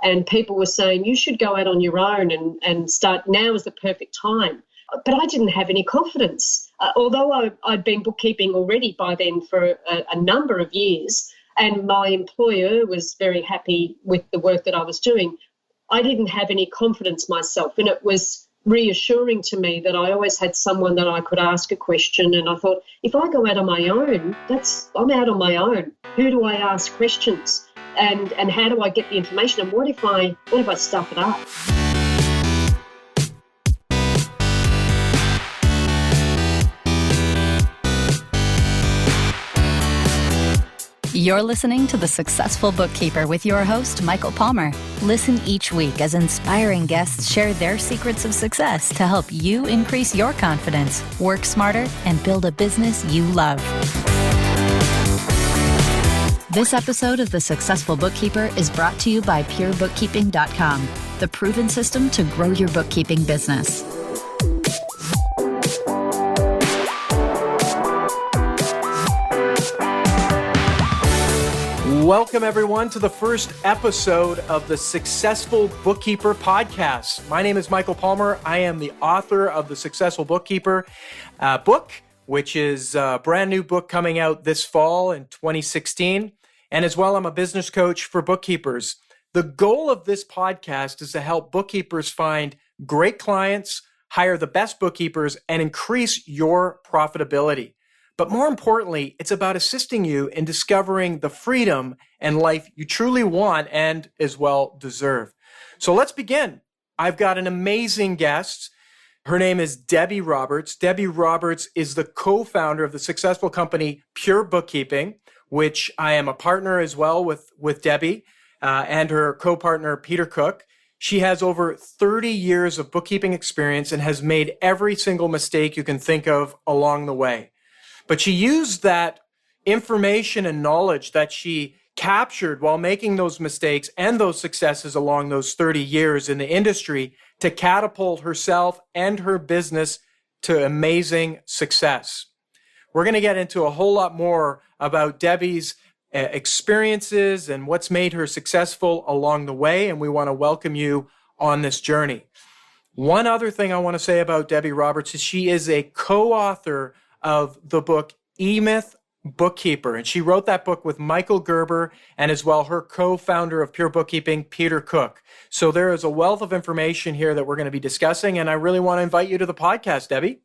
and people were saying, you should go out on your own and start. Now is the perfect time. But I didn't have any confidence. Although I'd been bookkeeping already by then for a number of years, and my employer was very happy with the work that I was doing, I didn't have any confidence myself. And it was reassuring to me that I always had someone that I could ask a question. And I thought, if I go out on my own, I'm out on my own. Who do I ask questions? And how do I get the information? And what if I stuff it up? You're listening to The Successful Bookkeeper with your host, Michael Palmer. Listen each week as inspiring guests share their secrets of success to help you increase your confidence, work smarter, and build a business you love. This episode of The Successful Bookkeeper is brought to you by PureBookkeeping.com, the proven system to grow your bookkeeping business. Welcome, everyone, to the first episode of the Successful Bookkeeper podcast. My name is Michael Palmer. I am the author of the Successful Bookkeeper book, which is a brand new book coming out this fall in 2016. And as well, I'm a business coach for bookkeepers. The goal of this podcast is to help bookkeepers find great clients, hire the best bookkeepers, and increase your profitability. But more importantly, it's about assisting you in discovering the freedom and life you truly want and as well deserve. So let's begin. I've got an amazing guest. Her name is Debbie Roberts. Debbie Roberts is the co-founder of the successful company Pure Bookkeeping, which I am a partner as well with Debbie and her co-partner Peter Cook. She has over 30 years of bookkeeping experience and has made every single mistake you can think of along the way. But she used that information and knowledge that she captured while making those mistakes and those successes along those 30 years in the industry to catapult herself and her business to amazing success. We're going to get into a whole lot more about Debbie's experiences and what's made her successful along the way, and we want to welcome you on this journey. One other thing I want to say about Debbie Roberts is she is a co-author of the book EP01, Bookkeeper. And she wrote that book with Michael Gerber and as well her co-founder of Pure Bookkeeping, Peter Cook. So there is a wealth of information here that we're going to be discussing. And I really want to invite you to the podcast, Debbie.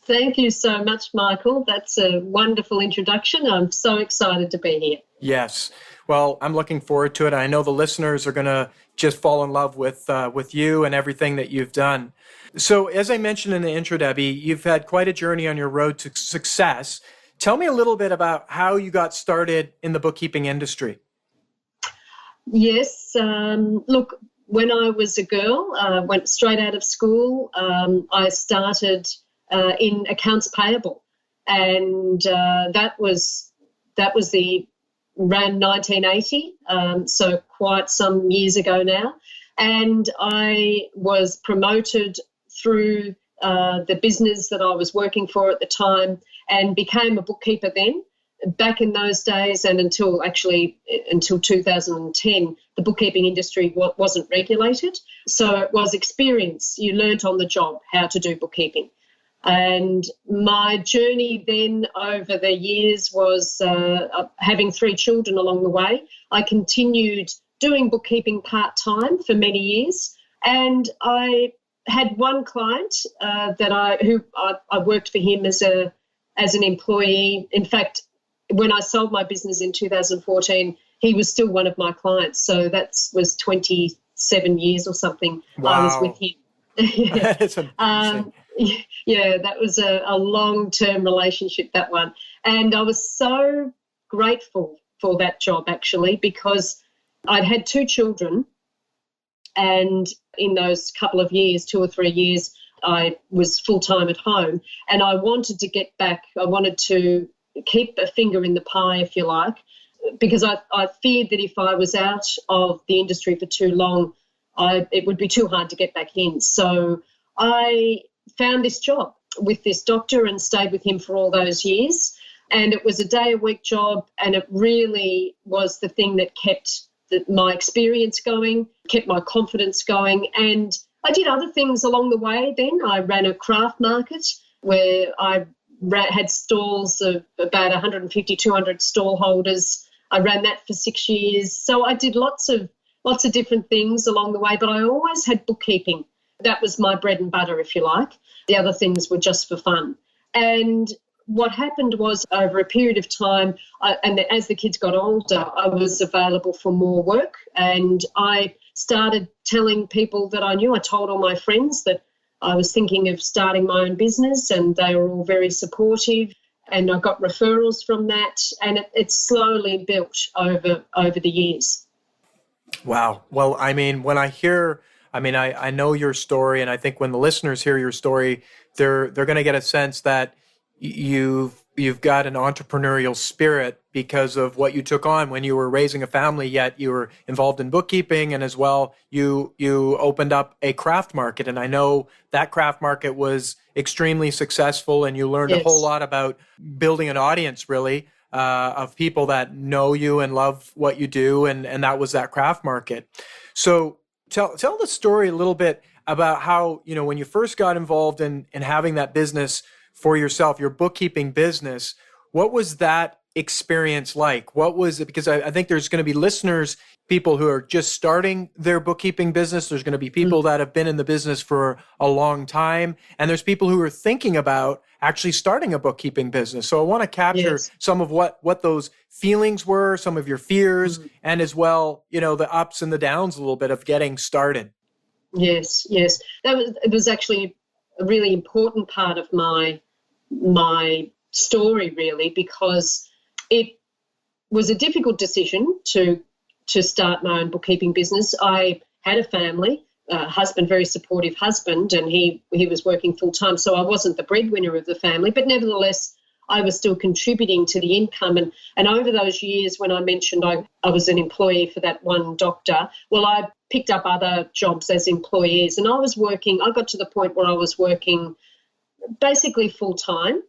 Thank you so much, Michael. That's a wonderful introduction. I'm so excited to be here. Yes. Well, I'm looking forward to it. I know the listeners are going to just fall in love with you and everything that you've done. So as I mentioned in the intro, Debbie, you've had quite a journey on your road to success. Tell me a little bit about how you got started in the bookkeeping industry. Yes. Look, when I was a girl, went straight out of school, I started in accounts payable. And that was around 1980, so quite some years ago now. And I was promoted through the business that I was working for at the time and became a bookkeeper then. Back in those days and until 2010, the bookkeeping industry wasn't regulated. So it was experience. You learnt on the job how to do bookkeeping. And my journey then over the years was having 3 children along the way. I continued doing bookkeeping part-time for many years, and I had one client who I worked for him as an employee. In fact, when I sold my business in 2014, he was still one of my clients. So that was 27 years or something. Wow. I was with him. That is amazing. Yeah, that was a long-term relationship, that one. And I was so grateful for that job, actually, because I'd had 2 children. And in those couple of years, 2 or 3 years, I was full-time at home. And I wanted to get back. I wanted to keep a finger in the pie, if you like, because I feared that if I was out of the industry for too long, it would be too hard to get back in. So I found this job with this doctor and stayed with him for all those years. And it was a day-a-week job, and it really was the thing that kept my experience going, kept my confidence going. And I did other things along the way then. I ran a craft market where I had stalls of about 150, 200 stall holders. I ran that for 6 years. So I did lots of different things along the way, but I always had bookkeeping. That was my bread and butter, if you like. The other things were just for fun. And what happened was over a period of time, and as the kids got older, I was available for more work, and I started telling people that I knew. I told all my friends that I was thinking of starting my own business, and they were all very supportive, and I got referrals from that, and it slowly built over the years. Wow. Well, I mean, when I hear, I know your story, and I think when the listeners hear your story, they're going to get a sense that you've got an entrepreneurial spirit because of what you took on when you were raising a family, yet you were involved in bookkeeping, and as well you opened up a craft market. And I know that craft market was extremely successful, and you learned a whole lot about building an audience, really, of people that know you and love what you do, and that was that craft market. So tell the story a little bit about how, when you first got involved in having that business for yourself, your bookkeeping business. What was that experience like? What was it? Because I think there's going to be listeners, people who are just starting their bookkeeping business. There's going to be people that have been in the business for a long time. And there's people who are thinking about actually starting a bookkeeping business. So I want to capture some of what those feelings were, some of your fears, and as well, the ups and the downs a little bit of getting started. Yes. It was actually a really important part of my story, really, because it was a difficult decision to start my own bookkeeping business. I had a family, a husband, very supportive husband, and he was working full time, so I wasn't the breadwinner of the family, but nevertheless I was still contributing to the income. And over those years, when I mentioned I was an employee for that one doctor, well, I picked up other jobs as employees, and I got to the point where I was working basically full time,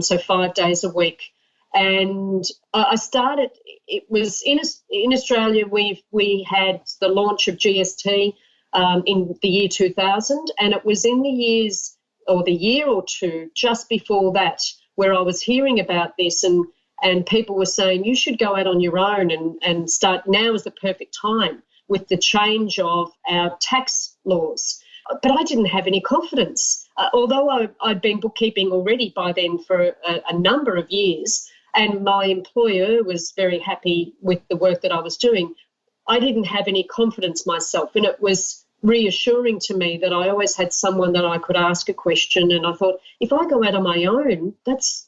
so 5 days a week. And I started, it was in Australia, we had the launch of GST in the year 2000, and it was in the year or two just before that where I was hearing about this, and people were saying, you should go out on your own and start. Now is the perfect time with the change of our tax laws. But I didn't have any confidence. Although I'd been bookkeeping already by then for a number of years, and my employer was very happy with the work that I was doing, I didn't have any confidence myself. And it was reassuring to me that I always had someone that I could ask a question. And I thought, if I go out on my own,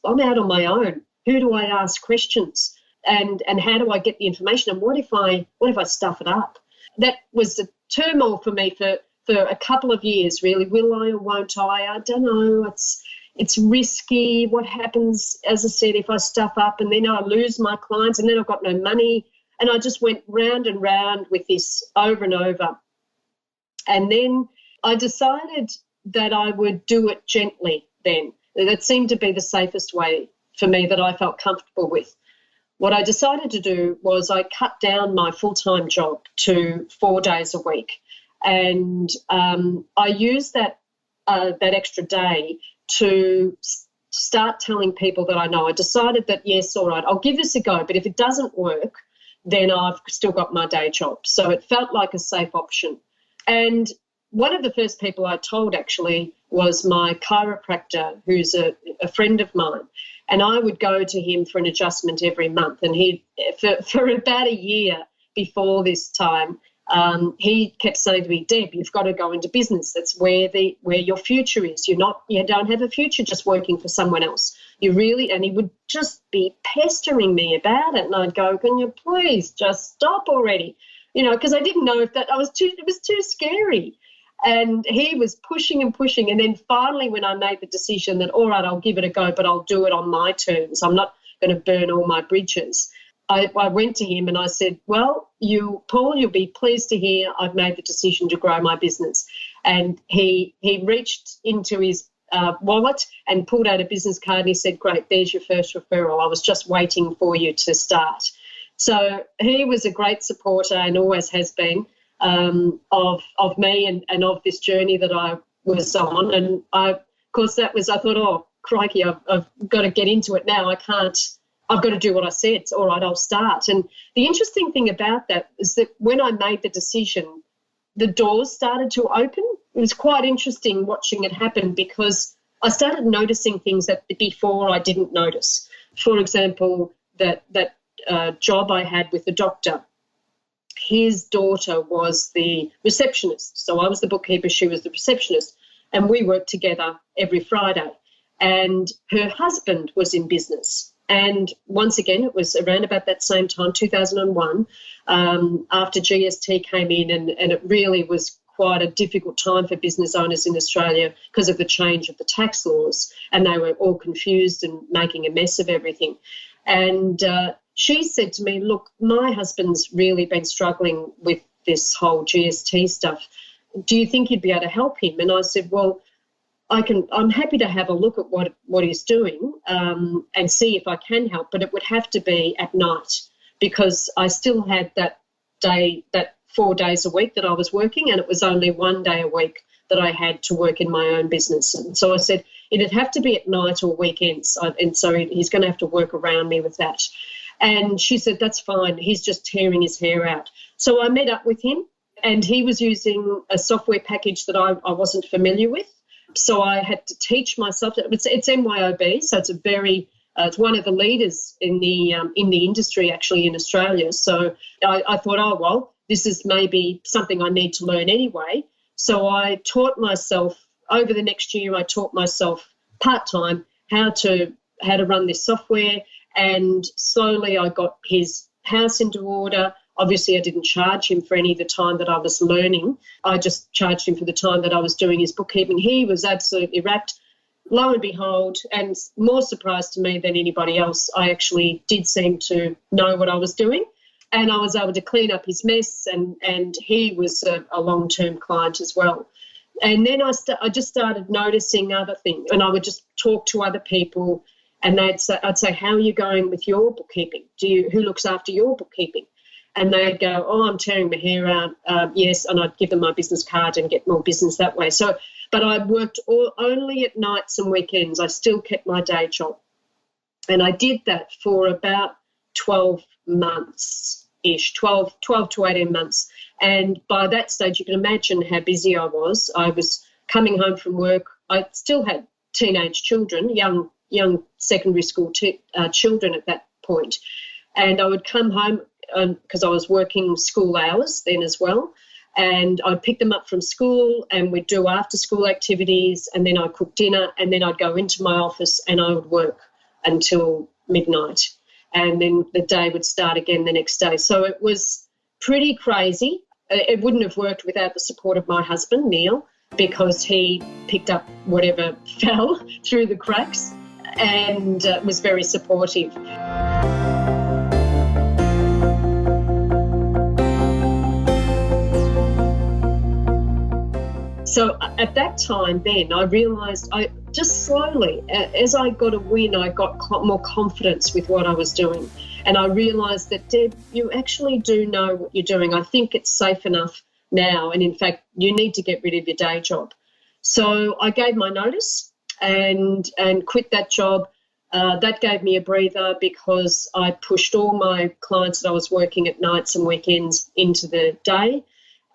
I'm out on my own. Who do I ask questions? And how do I get the information? And what if I stuff it up? That was a turmoil for me for a couple of years, really. Will I or won't I? I don't know. It's risky. What happens, as I said, if I stuff up and then I lose my clients and then I've got no money? And I just went round and round with this over and over. And then I decided that I would do it gently then. That seemed to be the safest way for me that I felt comfortable with. What I decided to do was I cut down my full-time job to 4 days a week. And I used that extra day to start telling people that I know. I decided that, yes, all right, I'll give this a go, but if it doesn't work, then I've still got my day job. So it felt like a safe option. And one of the first people I told actually was my chiropractor, who's a friend of mine. And I would go to him for an adjustment every month. And for about a year before this time, he kept saying to me, Deb, you've got to go into business. That's where your future is. You don't have a future just working for someone else. And he would just be pestering me about it. And I'd go, can you please just stop already? Because I didn't know it was too scary. And he was pushing and pushing. And then finally, when I made the decision that, all right, I'll give it a go, but I'll do it on my terms. I'm not going to burn all my bridges. I went to him and I said, well, Paul, you'll be pleased to hear I've made the decision to grow my business. And he reached into his wallet and pulled out a business card and he said, great, there's your first referral. I was just waiting for you to start. So he was a great supporter and always has been of me and of this journey that I was on. And I thought, oh, crikey, I've got to get into it now. I've got to do what I said. It's all right, I'll start. And the interesting thing about that is that when I made the decision, the doors started to open. It was quite interesting watching it happen because I started noticing things that before I didn't notice. For example, that job I had with the doctor, his daughter was the receptionist. So I was the bookkeeper, she was the receptionist, and we worked together every Friday. And her husband was in business. And once again, it was around about that same time, 2001, after GST came in, and it really was quite a difficult time for business owners in Australia because of the change of the tax laws, and they were all confused and making a mess of everything. And she said to me, look, my husband's really been struggling with this whole GST stuff. Do you think you'd be able to help him? And I said, well, I'm happy to have a look at what he's doing and see if I can help, but it would have to be at night because I still had that 4 days a week that I was working, and it was only 1 day a week that I had to work in my own business. And so I said it'd have to be at night or weekends, and so he's going to have to work around me with that. And she said, that's fine, he's just tearing his hair out. So I met up with him, and he was using a software package that I wasn't familiar with. So I had to teach myself. It's MYOB, so it's it's one of the leaders in the industry actually in Australia. So I thought, oh well, this is maybe something I need to learn anyway. So I taught myself over the next year. I taught myself part-time how to run this software, and slowly I got his house into order. Obviously, I didn't charge him for any of the time that I was learning. I just charged him for the time that I was doing his bookkeeping. He was absolutely wrapped. Lo and behold, and more surprised to me than anybody else, I actually did seem to know what I was doing, and I was able to clean up his mess, and he was a long-term client as well. And then I just started noticing other things, and I would just talk to other people, and I'd say, how are you going with your bookkeeping? Who looks after your bookkeeping? And they'd go, oh, I'm tearing my hair out, yes, and I'd give them my business card and get more business that way. So, but I worked only at nights and weekends. I still kept my day job. And I did that for about 12 months-ish, 12 to 18 months. And by that stage, you can imagine how busy I was. I was coming home from work. I still had teenage children, young secondary school children at that point. And I would come home because I was working school hours then as well, and I'd pick them up from school and we'd do after-school activities, and then I'd cook dinner, and then I'd go into my office and I would work until midnight, and then the day would start again the next day. So it was pretty crazy. It wouldn't have worked without the support of my husband, Neil, because he picked up whatever fell through the cracks and was very supportive. So at that time then, I realised I just slowly, as I got a win, I got more confidence with what I was doing. And I realised that, Deb, you actually do know what you're doing. I think it's safe enough now. And in fact, you need to get rid of your day job. So I gave my notice and quit that job. That gave me a breather because I pushed all my clients that I was working at nights and weekends into the day.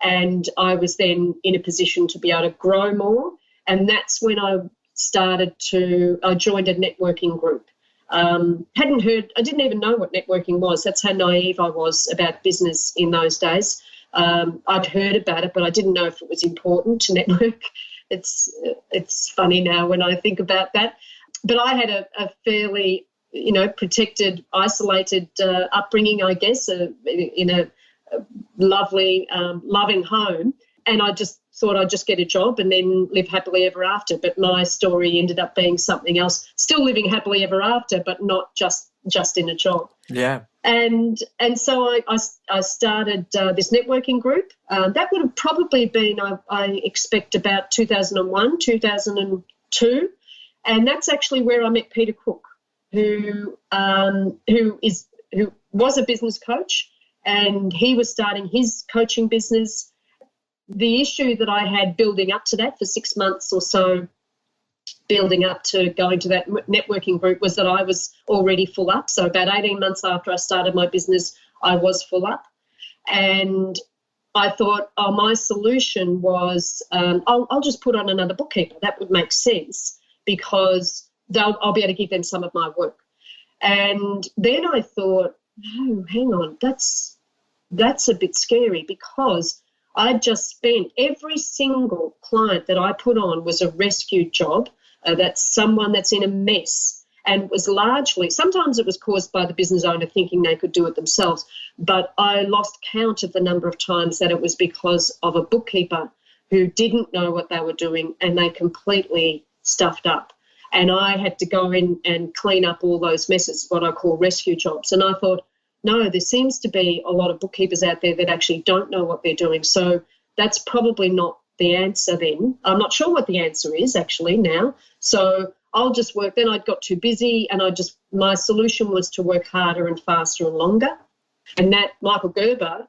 And I was then in a position to be able to grow more. And that's when I joined a networking group. I didn't even know what networking was. That's how naive I was about business in those days. I'd heard about it, but I didn't know if it was important to network. It's funny now when I think about that. But I had a fairly, protected, isolated upbringing, I guess, in a lovely, loving home, and I just thought I'd just get a job and then live happily ever after. But my story ended up being something else, still living happily ever after, but not just in a job. Yeah. And so I started this networking group. That would have probably been, I expect, about 2001, 2002, and that's actually where I met Peter Cook, who was a business coach, and he was starting his coaching business. The issue that I had building up to that for 6 months or so, building up to going to that networking group, was that I was already full up. So about 18 months after I started my business, I was full up. And I thought, my solution was I'll just put on another bookkeeper. That would make sense because I'll be able to give them some of my work. And then I thought, no, hang on, that's a bit scary, because I just spent every single client that I put on was a rescue job. That's someone that's in a mess, and was largely, sometimes it was caused by the business owner thinking they could do it themselves, but I lost count of the number of times that it was because of a bookkeeper who didn't know what they were doing and they completely stuffed up. And I had to go in and clean up all those messes, what I call rescue jobs. And I thought, no, there seems to be a lot of bookkeepers out there that actually don't know what they're doing. So that's probably not the answer then. I'm not sure what the answer is actually now. So I'll just work. Then I got too busy, and my solution was to work harder and faster and longer. And that Michael Gerber,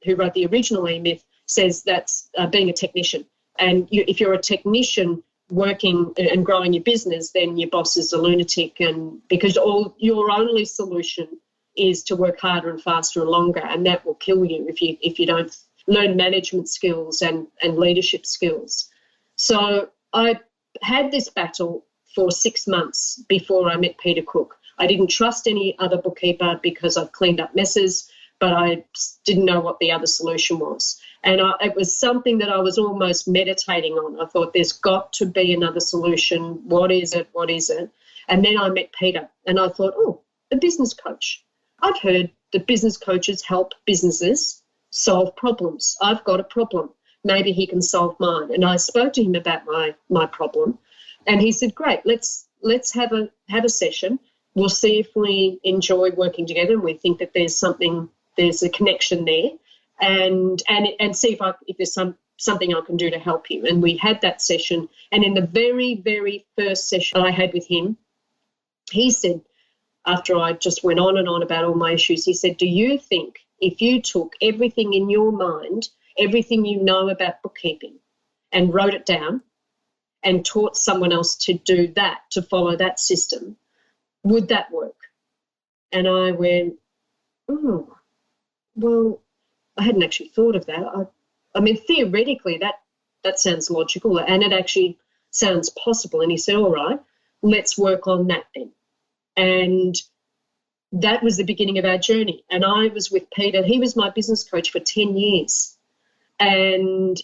who wrote the original E-Myth, says that's being a technician. And if you're a technician working and growing your business, then your boss is a lunatic, and because your only solution is to work harder and faster and longer, and that will kill you if you don't learn management skills and leadership skills. So I had this battle for 6 months before I met Peter Cook. I didn't trust any other bookkeeper because I'd cleaned up messes, but I didn't know what the other solution was. And it was something that I was almost meditating on. I thought, there's got to be another solution. What is it? What is it? And then I met Peter, and I thought, a business coach. I've heard that business coaches help businesses solve problems. I've got a problem. Maybe he can solve mine. And I spoke to him about my problem, and he said, great, let's have a session. We'll see if we enjoy working together and we think that there's a connection there, and see if there's something I can do to help you. And we had that session, and in the very, very first session I had with him, he said, after I just went on and on about all my issues, he said, do you think if you took everything in your mind, everything you know about bookkeeping, and wrote it down and taught someone else to do that, to follow that system, would that work? And I went, well, I hadn't actually thought of that. I mean, theoretically, that sounds logical, and it actually sounds possible. And he said, all right, let's work on that then. And that was the beginning of our journey. And I was with Peter. He was my business coach for 10 years and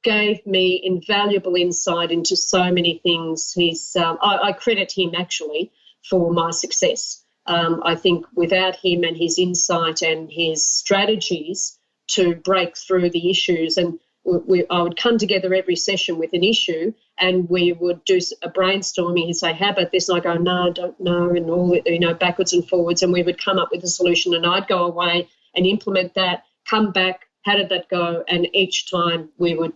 gave me invaluable insight into so many things. I credit him actually for my success. I think without him and his insight and his strategies to break through the issues, and I would come together every session with an issue, and we would do a brainstorming. He'd say, how about this? And I go, no, I don't know, and all, backwards and forwards, and we would come up with a solution, and I'd go away and implement that, come back, how did that go? And each time we would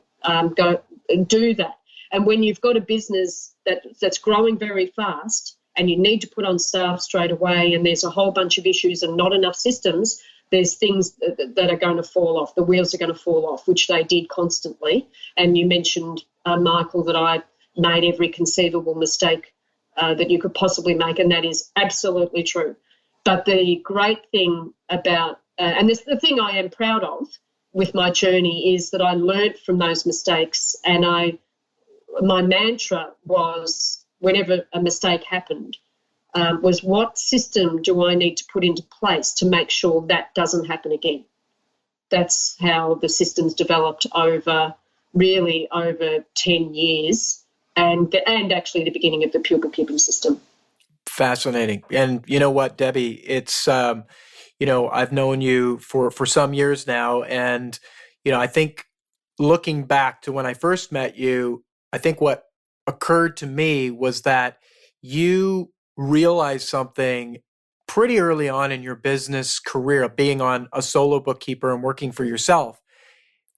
go and do that. And when you've got a business that's growing very fast and you need to put on staff straight away, and there's a whole bunch of issues and not enough systems, there's things that are going to fall off. The wheels are going to fall off, which they did constantly. And you mentioned, Michael, that I made every conceivable mistake that you could possibly make, and that is absolutely true. But the great thing about, and this, the thing I am proud of with my journey, is that I learnt from those mistakes, and my mantra was, whenever a mistake happened, was what system do I need to put into place to make sure that doesn't happen again? That's how the systems developed over 10 years, and actually the beginning of the Pure Bookkeeping System. Fascinating. And you know what, Debbie, it's, I've known you for some years now, and, I think looking back to when I first met you, I think what occurred to me was that you realized something pretty early on in your business career of being on a solo bookkeeper and working for yourself,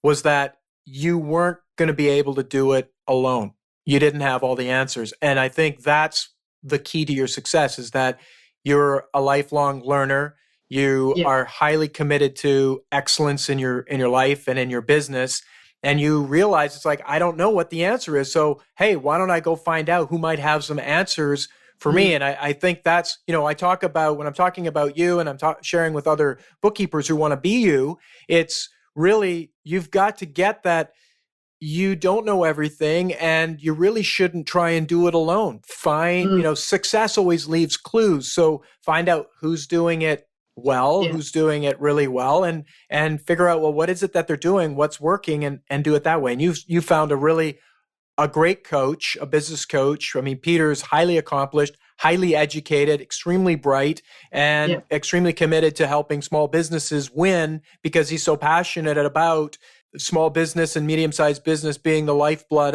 was that you weren't going to be able to do it alone. You didn't have all the answers. And I think that's the key to your success, is that you're a lifelong learner. You Yeah. are highly committed to excellence in your life and in your business. And you realize it's like, I don't know what the answer is. So, hey, why don't I go find out who might have some answers for me? And I think that's, I talk about when I'm talking about you and I'm sharing with other bookkeepers who want to be you, it's really, you've got to get that you don't know everything and you really shouldn't try and do it alone. Success always leaves clues. So find out who's doing it well, Yeah. who's doing it really well, and figure out, well, what is it that they're doing, what's working, and do it that way. And you found a great coach, a business coach. I mean, Peter's highly accomplished, highly educated, extremely bright, and extremely committed to helping small businesses win because he's so passionate about small business and medium-sized business being the lifeblood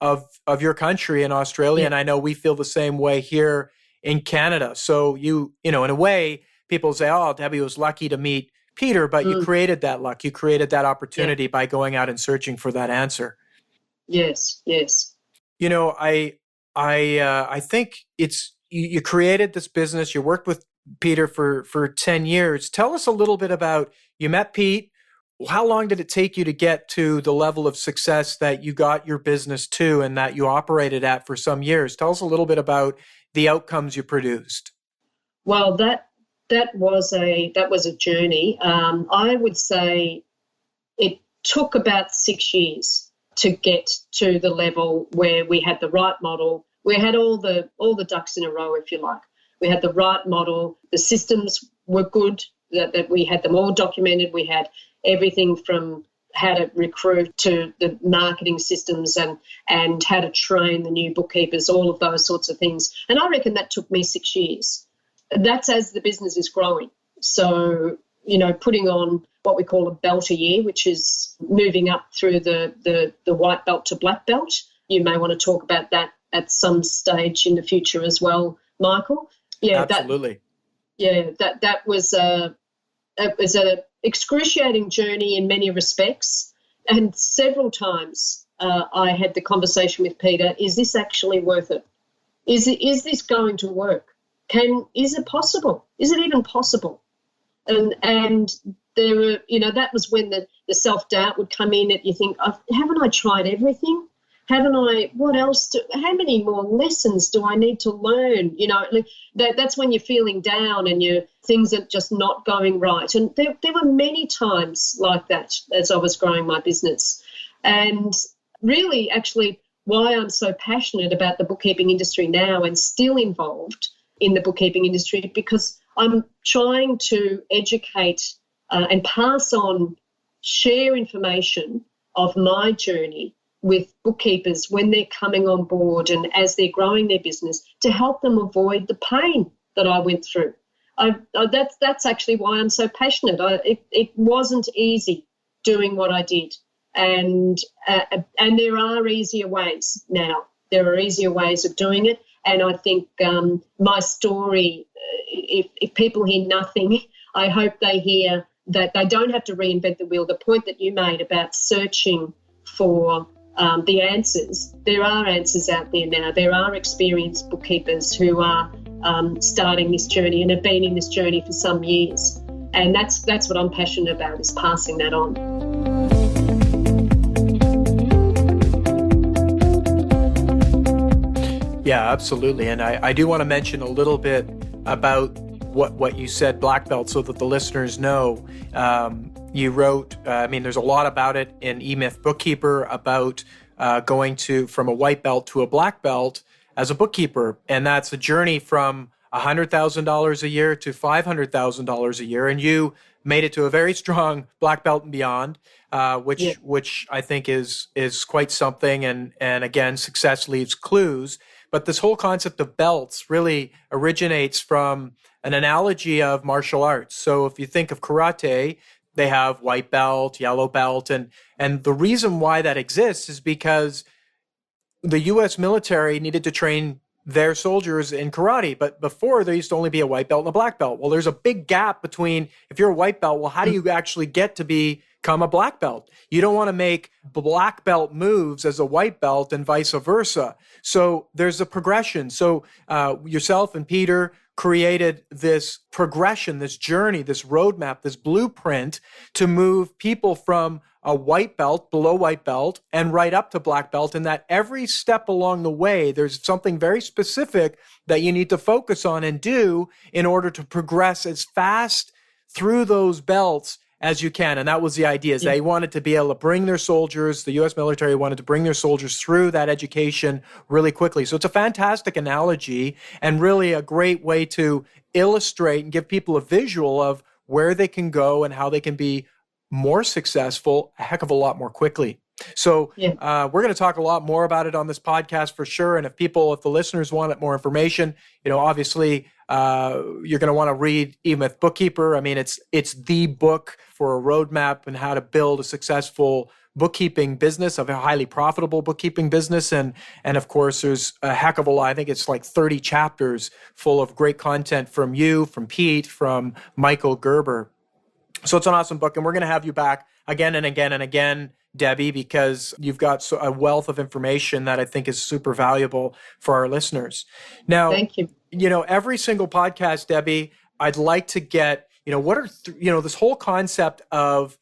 of your country in Australia. And I know we feel the same way here in Canada. So in a way, people say, oh, Debbie was lucky to meet Peter, but you created that luck. You created that opportunity by going out and searching for that answer. Yes. I think it's you created this business. You worked with Peter for 10 years. Tell us a little bit about, you met Pete. How long did it take you to get to the level of success that you got your business to and that you operated at for some years? Tell us a little bit about the outcomes you produced. Well, that was a journey. I would say it took about 6 years to get to the level where we had the right model. We had all the ducks in a row, if you like. We had the right model. The systems were good, that we had them all documented. We had everything from how to recruit to the marketing systems and how to train the new bookkeepers, all of those sorts of things. And I reckon that took me 6 years. That's as the business is growing. So, putting on what we call a belt a year, which is moving up through the white belt to black belt. You may want to talk about that at some stage in the future as well, Michael. Yeah, absolutely. That was a excruciating journey in many respects, and several times I had the conversation with Peter: is this actually worth it? Is this going to work? Is it possible? Is it even possible? And there were, that was when the self-doubt would come in, and you think, haven't I tried everything? Haven't I, what else, how many more lessons do I need to learn? That's when you're feeling down and things are just not going right. And there were many times like that as I was growing my business. And really, actually, why I'm so passionate about the bookkeeping industry now and still involved in the bookkeeping industry, because I'm trying to educate and pass on, share information of my journey with bookkeepers when they're coming on board and as they're growing their business, to help them avoid the pain that I went through. That's actually why I'm so passionate. It wasn't easy doing what I did, and there are easier ways now. There are easier ways of doing it, and I think my story, if people hear nothing, I hope they hear that they don't have to reinvent the wheel. The point that you made about searching for the answers, there are answers out there now. There are experienced bookkeepers who are starting this journey and have been in this journey for some years. And that's what I'm passionate about, is passing that on. Yeah, absolutely. And I do want to mention a little bit about what you said, black belt, so that the listeners know. You wrote, there's a lot about it in eMyth Bookkeeper about going from a white belt to a black belt as a bookkeeper. And that's a journey from $100,000 a year to $500,000 a year. And you made it to a very strong black belt and beyond, which I think is quite something. And again, success leaves clues. But this whole concept of belts really originates from an analogy of martial arts. So if you think of karate, they have white belt, yellow belt, and the reason why that exists is because the U.S. military needed to train their soldiers in karate, but before there used to only be a white belt and a black belt. Well, there's a big gap between, if you're a white belt, well, how do you actually get to become a black belt? You don't want to make black belt moves as a white belt and vice versa. So there's a progression. So yourself and Peter created this progression, this journey, this roadmap, this blueprint to move people from a white belt, below white belt, and right up to black belt. And that every step along the way, there's something very specific that you need to focus on and do in order to progress as fast through those belts as you can. And that was the idea, is they wanted to be able to bring their soldiers, the U.S. military wanted to bring their soldiers through that education really quickly. So it's a fantastic analogy and really a great way to illustrate and give people a visual of where they can go and how they can be more successful a heck of a lot more quickly. So we're going to talk a lot more about it on this podcast for sure. And if the listeners want more information, obviously you're going to want to read E-Myth Bookkeeper. I mean, it's the book for a roadmap and how to build a successful bookkeeping business, of a highly profitable bookkeeping business. And of course, there's a heck of a lot. I think it's like 30 chapters full of great content from you, from Pete, from Michael Gerber. So it's an awesome book. And we're going to have you back again and again and again, Debbie, because you've got a wealth of information that I think is super valuable for our listeners. Now, thank you. Every single podcast, Debbie, I'd like to get, what are, this whole concept of,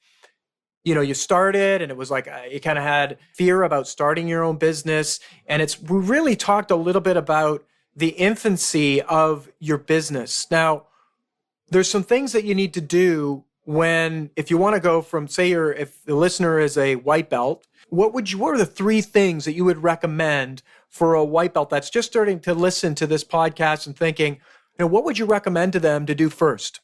you started and it was like, you kind of had fear about starting your own business. And we really talked a little bit about the infancy of your business. Now, there's some things that you need to do if you want to go from, say, if the listener is a white belt, what are the 3 things that you would recommend for a white belt that's just starting to listen to this podcast and thinking, what would you recommend to them to do first?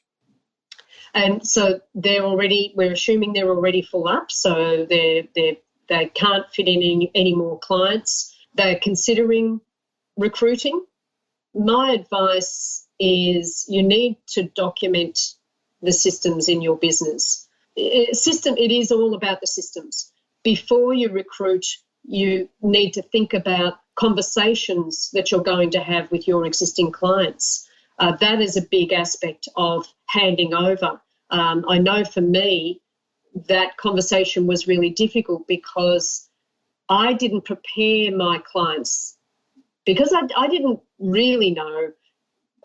And so we're assuming they're already full up, so they can't fit in any more clients. They're considering recruiting. My advice is you need to document the systems in your business. It is all about the systems. Before you recruit, you need to think about conversations that you're going to have with your existing clients. That is a big aspect of handing over. I know for me, that conversation was really difficult because I didn't prepare my clients because I didn't really know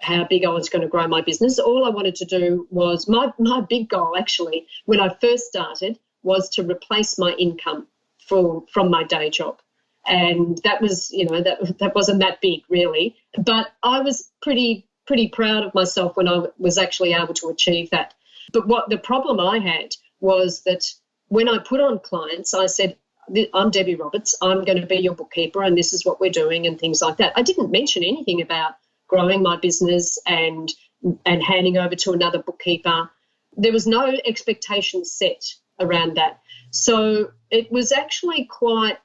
how big I was going to grow my business. All I wanted to do was, my big goal actually, when I first started, was to replace my income from my day job. And that was, that wasn't that big really. But I was pretty proud of myself when I was actually able to achieve that. But what the problem I had was that when I put on clients, I said, I'm Debbie Roberts, I'm going to be your bookkeeper and this is what we're doing and things like that. I didn't mention anything about growing my business and handing over to another bookkeeper. There was no expectation set around that. So it was actually quite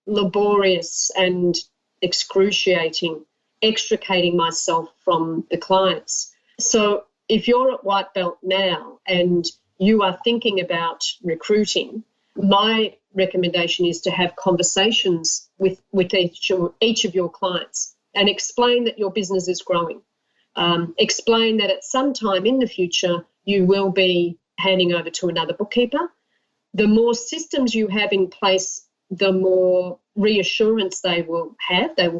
laborious and excruciating extricating myself from the clients. So if you're at white belt now and you are thinking about recruiting, my recommendation is to have conversations with each of your clients and explain that your business is growing. Explain that at some time in the future you will be handing over to another bookkeeper. The more systems you have in place, the more reassurance they will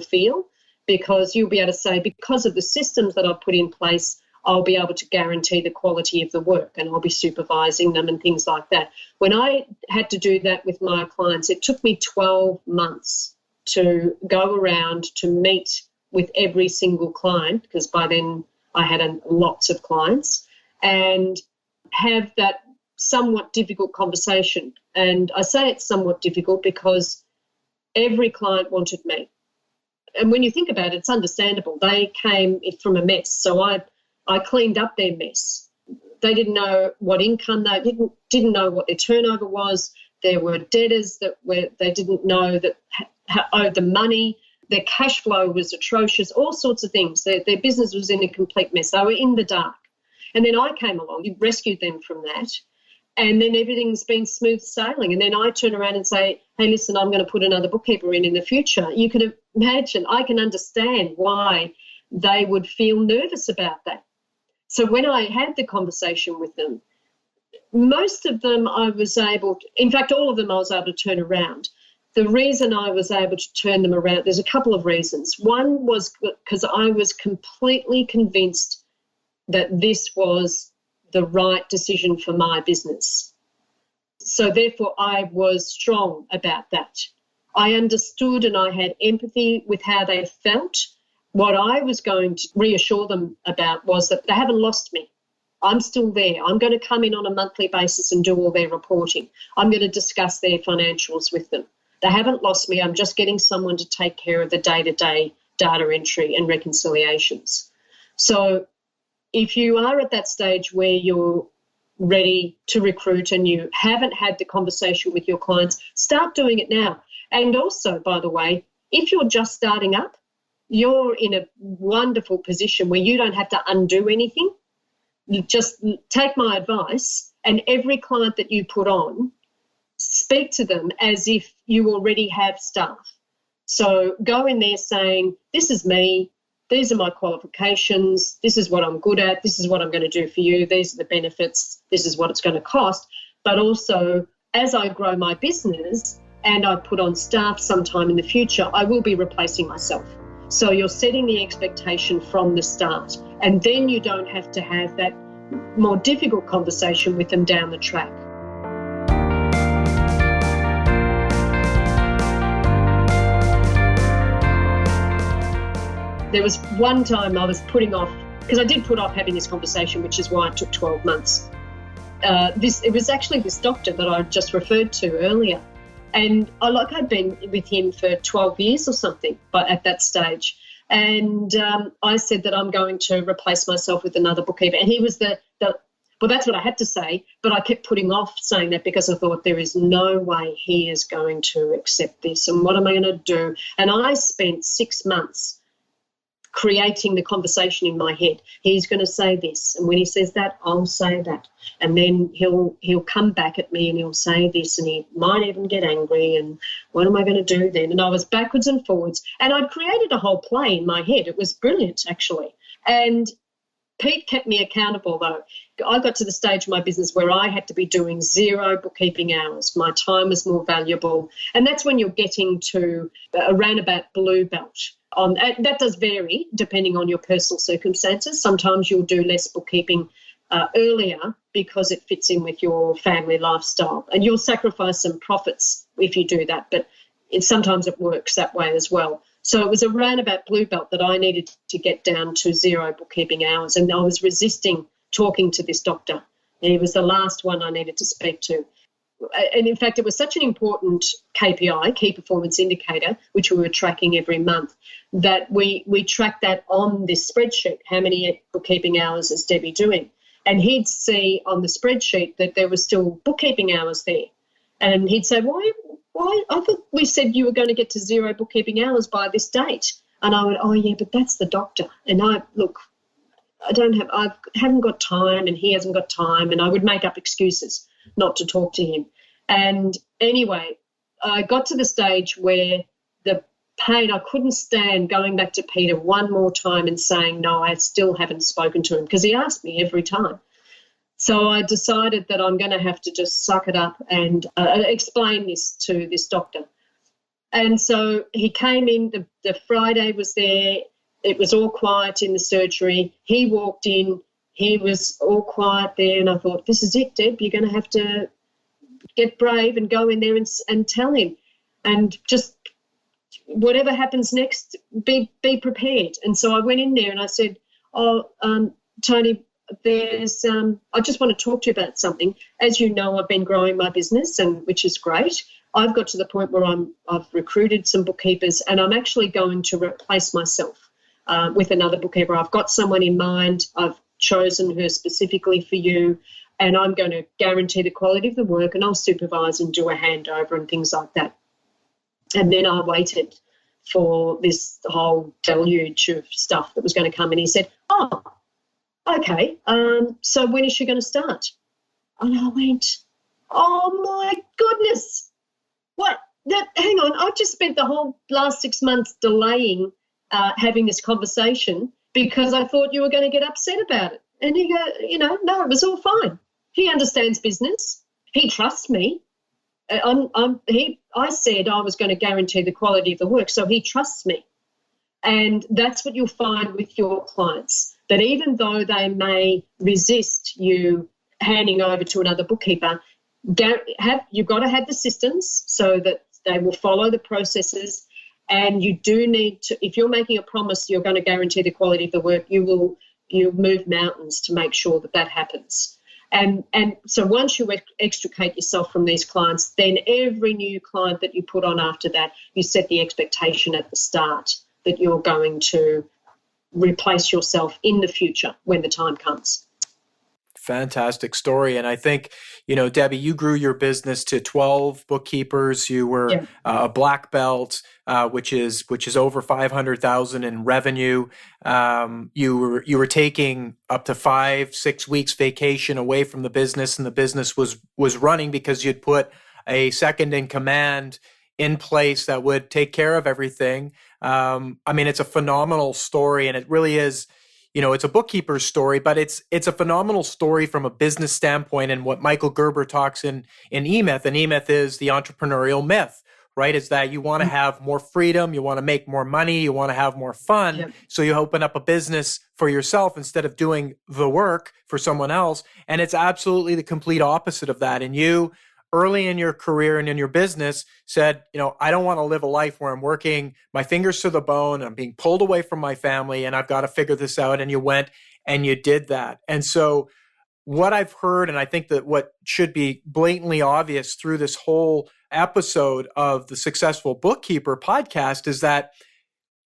feel, because you'll be able to say, because of the systems that I've put in place, I'll be able to guarantee the quality of the work and I'll be supervising them and things like that. When I had to do that with my clients, it took me 12 months to go around to meet with every single client, because by then I had lots of clients, and have that somewhat difficult conversation. And I say it's somewhat difficult because every client wanted me. And when you think about it, it's understandable. They came from a mess. So I cleaned up their mess. They didn't know what income, they didn't know what their turnover was. There were debtors they didn't know that owed them money. Their cash flow was atrocious, all sorts of things. Their business was in a complete mess. They were in the dark. And then I came along, rescued them from that, and then everything's been smooth sailing. And then I turn around and say, hey, listen, I'm going to put another bookkeeper in the future. You can imagine, I can understand why they would feel nervous about that. So when I had the conversation with them, most of them I was able to, in fact, all of them I was able to turn around. the reason I was able to turn them around, there's a couple of reasons. One was because I was completely convinced that this was the right decision for my business. So therefore, I was strong about that. I understood and I had empathy with how they felt. What I was going to reassure them about was that they haven't lost me. I'm still there. I'm going to come in on a monthly basis and do all their reporting. I'm going to discuss their financials with them. They haven't lost me. I'm just getting someone to take care of the day-to-day data entry and reconciliations. So if you are at that stage where you're ready to recruit and you haven't had the conversation with your clients, start doing it now. And also, by the way, if you're just starting up, you're in a wonderful position where you don't have to undo anything. You just take my advice, and every client that you put on, speak to them as if you already have staff. So go in there saying, this is me, these are my qualifications, this is what I'm good at, this is what I'm going to do for you, these are the benefits, this is what it's going to cost. But also, as I grow my business and I put on staff sometime in the future, I will be replacing myself. So you're setting the expectation from the start, and then you don't have to have that more difficult conversation with them down the track. There was one time I was putting off, because I did put off having this conversation, which is why it took 12 months. It was actually this doctor that I just referred to earlier. And I'd been with him for 12 years or something at that stage. And I said that I'm going to replace myself with another bookkeeper. And he was well, that's what I had to say, but I kept putting off saying that because I thought there is no way he is going to accept this. And what am I going to do? And I spent 6 months creating the conversation in my head. He's going to say this, and when he says that, I'll say that. And then he'll come back at me and he'll say this, and he might even get angry, and what am I going to do then? And I was backwards and forwards, and I'd created a whole play in my head. It was brilliant, actually. And Pete kept me accountable, though. I got to the stage of my business where I had to be doing 0 bookkeeping hours. My time was more valuable. And that's when you're getting to around about blue belt. That does vary depending on your personal circumstances. Sometimes you'll do less bookkeeping earlier because it fits in with your family lifestyle. And you'll sacrifice some profits if you do that, but sometimes it works that way as well. So it was around about blue belt that I needed to get down to 0 bookkeeping hours, and I was resisting talking to this doctor. And he was the last one I needed to speak to. And in fact, it was such an important KPI, key performance indicator, which we were tracking every month, that we tracked that on this spreadsheet. How many bookkeeping hours is Debbie doing? And he'd see on the spreadsheet that there were still bookkeeping hours there. And he'd say, why? I thought we said you were going to get to 0 bookkeeping hours by this date. And I went, oh, yeah, but that's the doctor. And I haven't got time, and he hasn't got time. And I would make up excuses not to talk to him. And anyway, I got to the stage where the pain, I couldn't stand going back to Peter one more time and saying, no, I still haven't spoken to him, because he asked me every time. So I decided that I'm going to have to just suck it up and explain this to this doctor. And so he came in, the Friday was there, it was all quiet in the surgery. He walked in, he was all quiet there, and I thought, this is it, Deb, you're going to have to get brave and go in there and tell him. And just whatever happens next, be prepared. And so I went in there and I said, Tony, I just want to talk to you about something. As you know, I've been growing my business, which is great. I've got to the point where I've recruited some bookkeepers, and I'm actually going to replace myself with another bookkeeper. I've got someone in mind. I've chosen her specifically for you, and I'm going to guarantee the quality of the work, and I'll supervise and do a handover and things like that. And then I waited for this whole deluge of stuff that was going to come, and he said, oh, okay, so when is she going to start? And I went, oh, my goodness. What? Hang on, I've just spent the whole last 6 months delaying having this conversation because I thought you were going to get upset about it. And he goes, no, it was all fine. He understands business. He trusts me. I said I was going to guarantee the quality of the work, so he trusts me. And that's what you'll find with your clients, that even though they may resist you handing over to another bookkeeper, you've got to have the systems so that they will follow the processes. And you do need to, if you're making a promise you're going to guarantee the quality of the work, you'll move mountains to make sure that happens. And so once you extricate yourself from these clients, then every new client that you put on after that, you set the expectation at the start that you're going to replace yourself in the future when the time comes. Fantastic story. And I think, Debbie, you grew your business to 12 bookkeepers. You were a black belt, which is over 500,000 in revenue. You were taking up to 5-6 weeks vacation away from the business, and the business was running because you'd put a second in command in place that would take care of everything. It's a phenomenal story, and it really is. It's a bookkeeper's story, but it's a phenomenal story from a business standpoint. And what Michael Gerber talks in E-Myth, and E-Myth is the entrepreneurial myth, right? Is that you want to have more freedom, you want to make more money, you want to have more fun. Yep. So you open up a business for yourself instead of doing the work for someone else. And it's absolutely the complete opposite of that. And you, early in your career and in your business, said, I don't want to live a life where I'm working my fingers to the bone, I'm being pulled away from my family, and I've got to figure this out. And you went and you did that. And so what I've heard, and I think that what should be blatantly obvious through this whole episode of the Successful Bookkeeper podcast, is that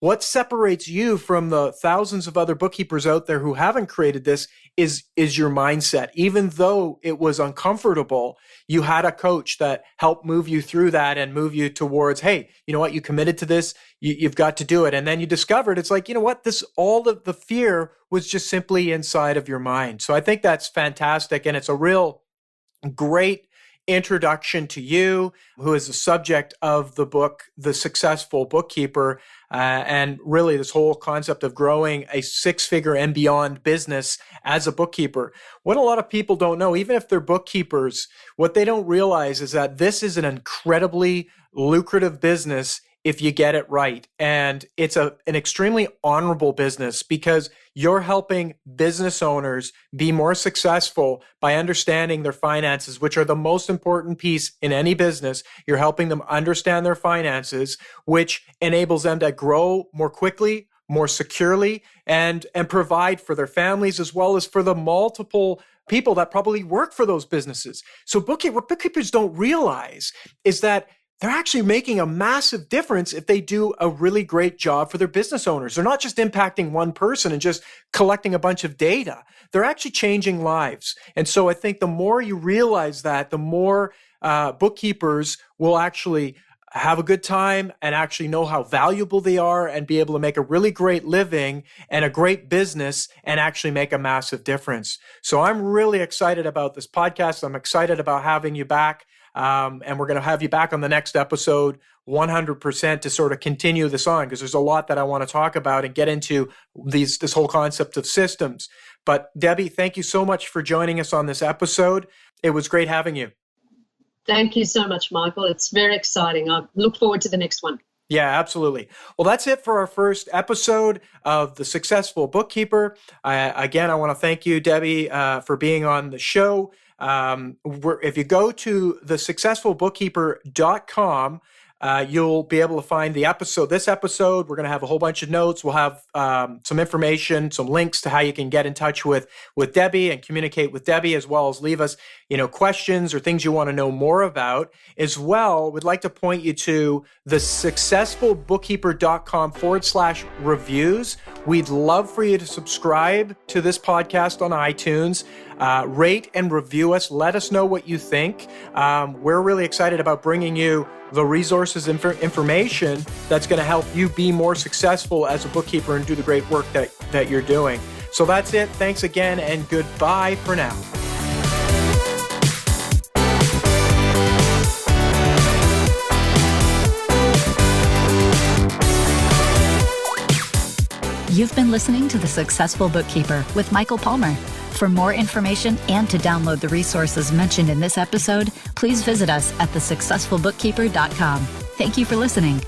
what separates you from the thousands of other bookkeepers out there who haven't created this is your mindset. Even though it was uncomfortable, you had a coach that helped move you through that and move you towards, hey, you know what, you committed to this, you've got to do it. And then you discovered it's like, all of the fear was just simply inside of your mind. So I think that's fantastic. And it's a real great introduction to you, who is the subject of the book, The Successful Bookkeeper, and really this whole concept of growing a 6-figure and beyond business as a bookkeeper. What a lot of people don't know, even if they're bookkeepers, what they don't realize is that this is an incredibly lucrative business if you get it right. And it's an extremely honorable business because you're helping business owners be more successful by understanding their finances, which are the most important piece in any business. You're helping them understand their finances, which enables them to grow more quickly, more securely, and provide for their families as well as for the multiple people that probably work for those businesses. So what bookkeepers don't realize is that they're actually making a massive difference if they do a really great job for their business owners. They're not just impacting one person and just collecting a bunch of data. They're actually changing lives. And so I think the more you realize that, the more bookkeepers will actually have a good time and actually know how valuable they are and be able to make a really great living and a great business and actually make a massive difference. So I'm really excited about this podcast. I'm excited about having you back. And we're going to have you back on the next episode 100% to sort of continue this on, because there's a lot that I want to talk about and get into this whole concept of systems. But Debbie, thank you so much for joining us on this episode. It was great having you. Thank you so much, Michael. It's very exciting. I look forward to the next one. Yeah, absolutely. Well, that's it for our first episode of The Successful Bookkeeper. Again, I want to thank you, Debbie, for being on the show. If you go to thesuccessfulbookkeeper.com, you'll be able to find this episode. We're going to have a whole bunch of notes. We'll have some information, some links to how you can get in touch with Debbie and communicate with Debbie, as well as leave us, questions or things you want to know more about. As well, we'd like to point you to thesuccessfulbookkeeper.com/reviews. We'd love for you to subscribe to this podcast on iTunes. Rate and review us. Let us know what you think. We're really excited about bringing you the resources and information that's going to help you be more successful as a bookkeeper and do the great work that you're doing. So that's it. Thanks again, and goodbye for now. You've been listening to The Successful Bookkeeper with Michael Palmer. For more information and to download the resources mentioned in this episode, please visit us at thesuccessfulbookkeeper.com. Thank you for listening.